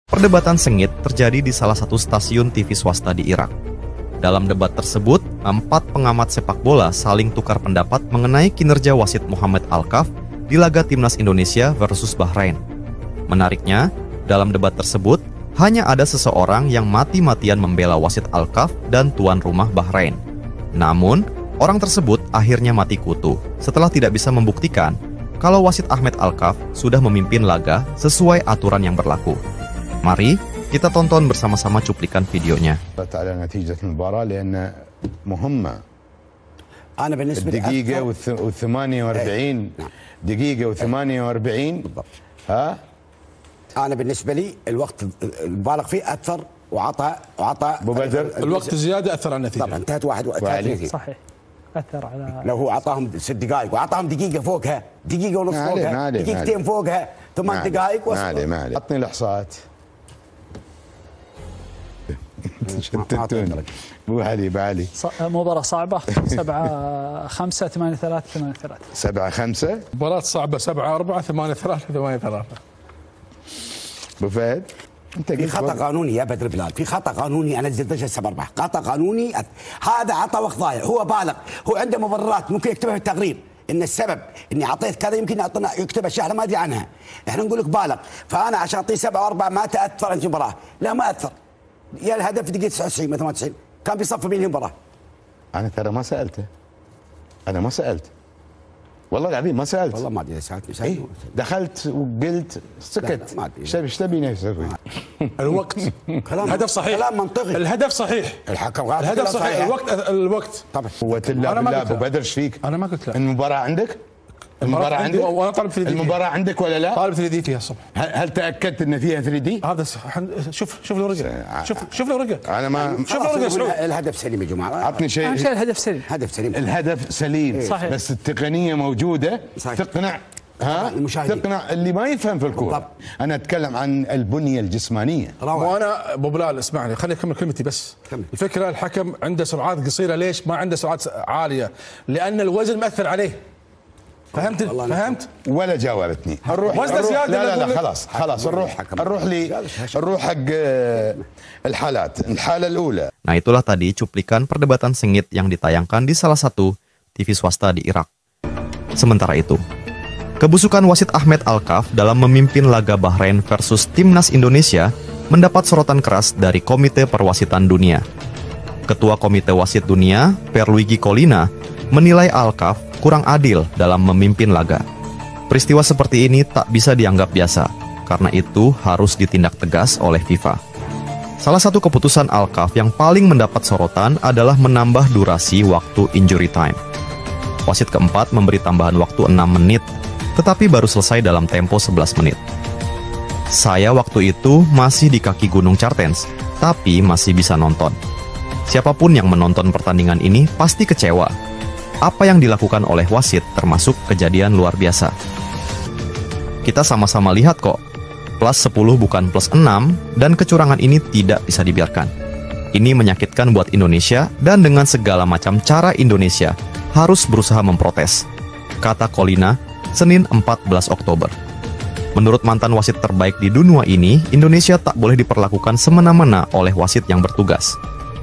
Perdebatan sengit terjadi di salah satu stasiun TV swasta di Irak. Dalam debat tersebut, 4 pengamat sepak bola saling tukar pendapat mengenai kinerja wasit Mohamed Alkaf di laga Timnas Indonesia versus Bahrain. Menariknya, dalam debat tersebut, hanya ada seseorang yang mati-matian membela wasit Alkaf dan tuan rumah Bahrain. Namun, orang tersebut akhirnya mati kutu setelah tidak bisa membuktikan kalau wasit Ahmed Alkaf sudah memimpin laga sesuai aturan yang berlaku. Mari kita tonton bersama-sama cuplikan videonya. على نتيجة المباراة لأن مهمة. أنا بالنسبة لي الدقيقة و48 دقيقة و48 ها. أنا بالنسبة لي الوقت المبالغ فيه أثر وعطى أبو بدر الوقت الزيادة أثر على النتيجة. طبعا انتهت 31. صحيح أثر على لو هو أعطاهم 6 دقائق وأعطاهم دقيقة فوقها، دقيقة ونص فوقها، دقيقتين فوقها، 8 دقائق ما عليه. عطني الإحصاءات. شتتوني ابو علي بعلي. مباراة صعبة 7-5 8-3 8-3 7-5 مباراة صعبة 7-4 8-3 8-3. ابو فهد انت في خطأ قانوني يا بدر بلال، في خطأ قانوني أنا نزلت 7-4 خطأ قانوني. هذا عطى وقت ضايع، هو بالغ، هو عنده مبررات ممكن يكتبها في التقرير ان السبب اني اعطيت كذا، يمكن يعطينا يكتب اشياء احنا ما ادري عنها، احنا نقول لك بالغ، فانا عشان اعطيه 7-4 ما تاثر انت المباراه، لا ما اثر. يا الهدف دقيقه 99 ما 98 كان بيصفي بين المباراه. انا ترى ما سالته، انا ما سالت والله العظيم، ما سالت والله ما ادري سالتني إيه؟ دخلت وقلت سكت. ايش تبي يسوي؟ الوقت الهدف صحيح، كلام منطقي، الهدف صحيح، الحكم غلط، الهدف صحيح، الوقت طبعا. قوة الله بالله ابو بدر ايش فيك؟ انا ما قلت لا. المباراة عندك؟ المباراة عندك؟ وانا طالب 3 دي. المباراة عندك ولا لا؟ طالب 3 دي فيها الصبح. هل تأكدت ان فيها 3 دي؟ هذا شوف الورقة، شوف الورقة. انا ما شوف الورقة. الهدف سليم يا جماعه، عطني شيء. أهم شيء الهدف سليم. هدف سليم، الهدف سليم صحيح. بس التقنية موجودة. صحيح. تقنع المشاهدين، تقنع اللي ما يفهم في الكورة. انا اتكلم عن البنية الجسمانية. وانا ابو بلال اسمعني خليني اكمل كلمتي بس. الفكرة الحكم عنده سرعات قصيرة، ليش ما عنده سرعات عالية؟ لأن الوزن مأثر عليه. فهمت؟ ولا جاوبتني. وزن زيادة. لا خلاص نروح حق الحالات. الحالة الأولى. Nah, itulah tadi cuplikan perdebatan sengit yang ditayangkan di salah satu TV swasta di Irak. Sementara itu, kebusukan wasit Ahmed Alkaf dalam memimpin laga Bahrain versus Timnas Indonesia mendapat sorotan keras dari Komite Perwasitan Dunia. Ketua Komite Wasit Dunia, Pierluigi Collina, menilai Alkaf kurang adil dalam memimpin laga. Peristiwa seperti ini tak bisa dianggap biasa, karena itu harus ditindak tegas oleh FIFA. Salah satu keputusan Alkaf yang paling mendapat sorotan adalah menambah durasi waktu injury time. Wasit keempat memberi tambahan waktu 6 menit, tetapi baru selesai dalam tempo 11 menit. Saya waktu itu masih di kaki Gunung Cartens, tapi masih bisa nonton. Siapapun yang menonton pertandingan ini pasti kecewa. Apa yang dilakukan oleh wasit termasuk kejadian luar biasa. Kita sama-sama lihat kok, plus 10 bukan plus 6, dan kecurangan ini tidak bisa dibiarkan. Ini menyakitkan buat Indonesia, dan dengan segala macam cara Indonesia harus berusaha memprotes, kata Collina, Senin 14 Oktober. Menurut mantan wasit terbaik di dunia ini, Indonesia tak boleh diperlakukan semena-mena oleh wasit yang bertugas.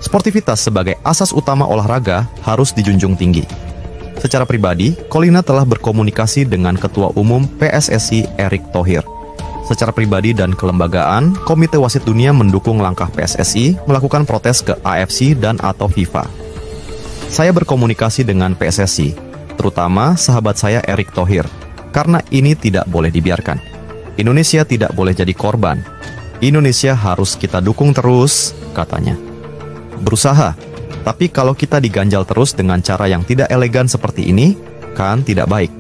Sportivitas sebagai asas utama olahraga harus dijunjung tinggi. Secara pribadi, Collina telah berkomunikasi dengan Ketua Umum PSSI Erick Thohir. Secara pribadi dan kelembagaan, Komite Wasit Dunia mendukung langkah PSSI melakukan protes ke AFC dan atau FIFA. Saya berkomunikasi dengan PSSI, terutama sahabat saya Erick Thohir, karena ini tidak boleh dibiarkan. Indonesia tidak boleh jadi korban. Indonesia harus kita dukung terus, katanya. Berusaha, tapi kalau kita diganjal terus dengan cara yang tidak elegan seperti ini, kan tidak baik.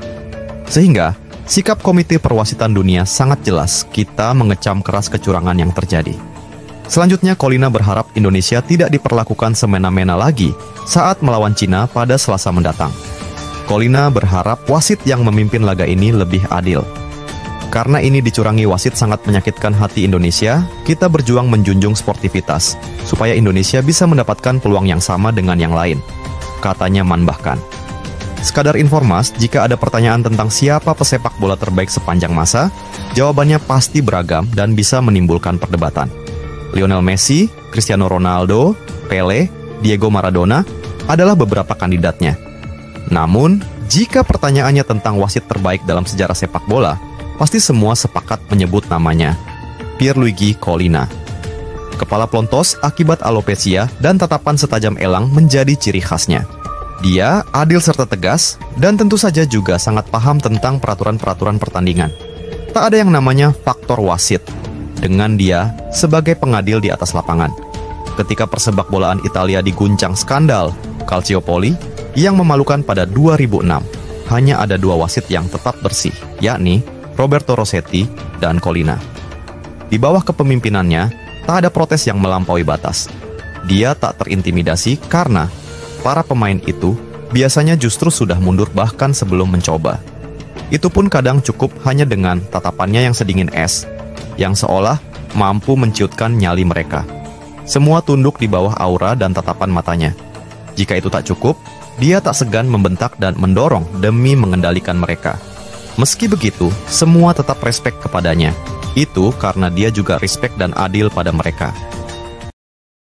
Sehingga, sikap Komite Perwasitan Dunia sangat jelas, kita mengecam keras kecurangan yang terjadi. Selanjutnya, Collina berharap Indonesia tidak diperlakukan semena-mena lagi saat melawan Cina pada Selasa mendatang. Collina berharap wasit yang memimpin laga ini lebih adil. Karena ini dicurangi wasit sangat menyakitkan hati Indonesia, kita berjuang menjunjung sportivitas, supaya Indonesia bisa mendapatkan peluang yang sama dengan yang lain, katanya menambahkan. Sekadar informas, jika ada pertanyaan tentang siapa pesepak bola terbaik sepanjang masa, jawabannya pasti beragam dan bisa menimbulkan perdebatan. Lionel Messi, Cristiano Ronaldo, Pele, Diego Maradona adalah beberapa kandidatnya. Namun, jika pertanyaannya tentang wasit terbaik dalam sejarah sepak bola, pasti semua sepakat menyebut namanya, Pierluigi Collina. Kepala plontos akibat alopecia dan tatapan setajam elang menjadi ciri khasnya. Dia adil serta tegas, dan tentu saja juga sangat paham tentang peraturan-peraturan pertandingan. Tak ada yang namanya faktor wasit, dengan dia sebagai pengadil di atas lapangan. Ketika persepak bolaan Italia diguncang skandal Calciopoli yang memalukan pada 2006, hanya ada 2 wasit yang tetap bersih, yakni Roberto Rossetti dan Collina. Di bawah kepemimpinannya, tak ada protes yang melampaui batas. Dia tak terintimidasi karena para pemain itu biasanya justru sudah mundur bahkan sebelum mencoba. Itu pun kadang cukup hanya dengan tatapannya yang sedingin es, yang seolah mampu menciutkan nyali mereka. Semua tunduk di bawah aura dan tatapan matanya. Jika itu tak cukup, dia tak segan membentak dan mendorong demi mengendalikan mereka. Meski begitu, semua tetap respek kepadanya. Itu karena dia juga respek dan adil pada mereka.